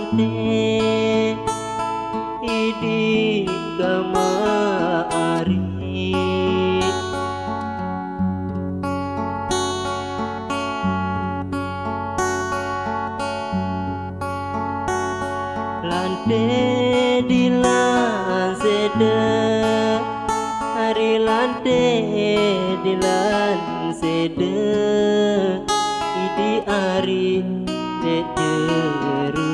ate idi kamaari lante dilan seda hari lante dilan seda idi ari dejeru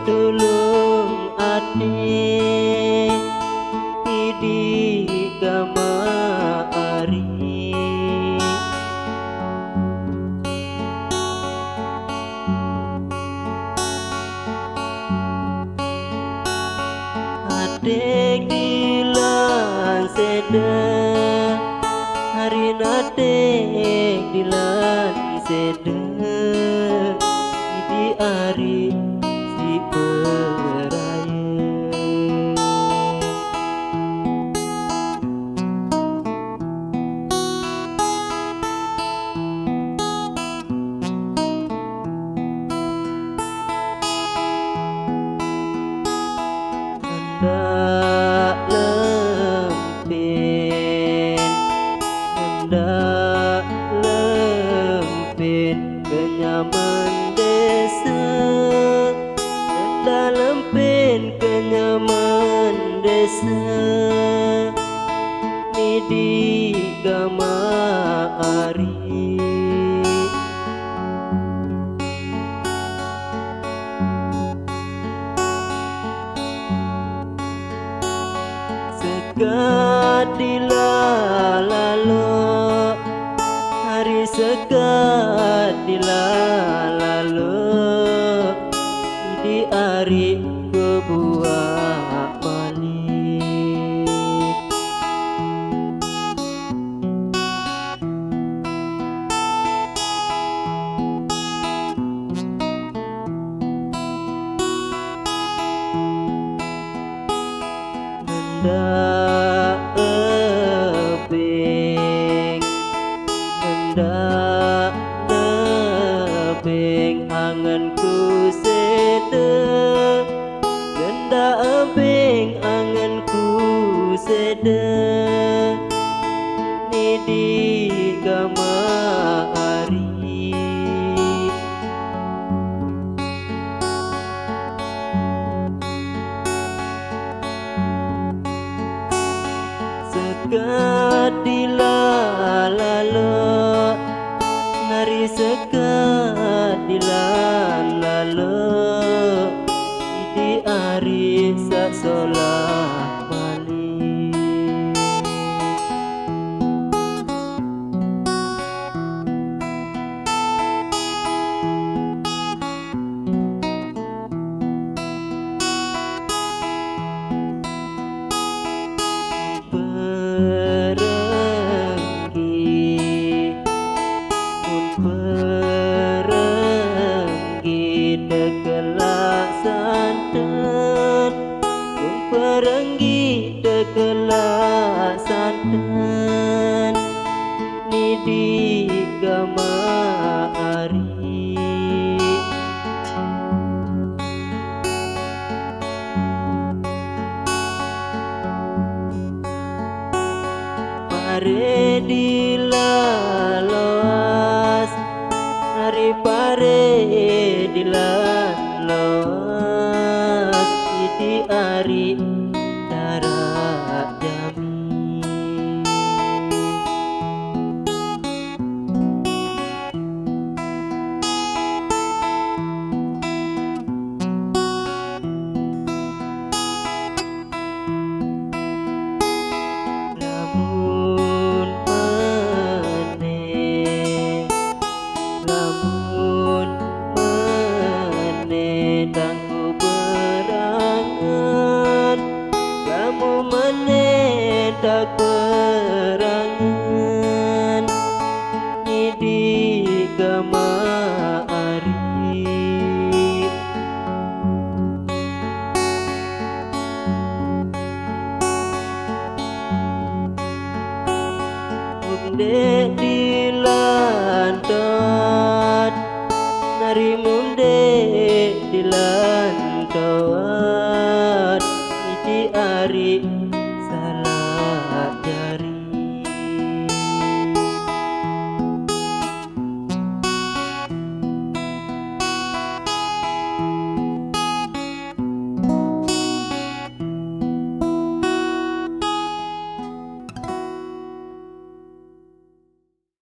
tulung ate idi kamaari ate dilan seda hari nate dilan seda idi ari hendak lempin kenyaman desa hendak lempin kenyaman desa nidi kamaari sekat dilalalo hari sekat dilalalo idi ari kebuah balik hendak lebing anganku sedek hendak lebing anganku sedek nidi kamaari sekat dilalalo hari sekat dilalalo idi ari sak solah balik perenggi dekelah santen nidi kamaari pare dilaloas hari pare dilaloas idi ari darat jami lamun meneh tangguh perangan di gama ari munde dilantot nari munde dilantot di ari salah jari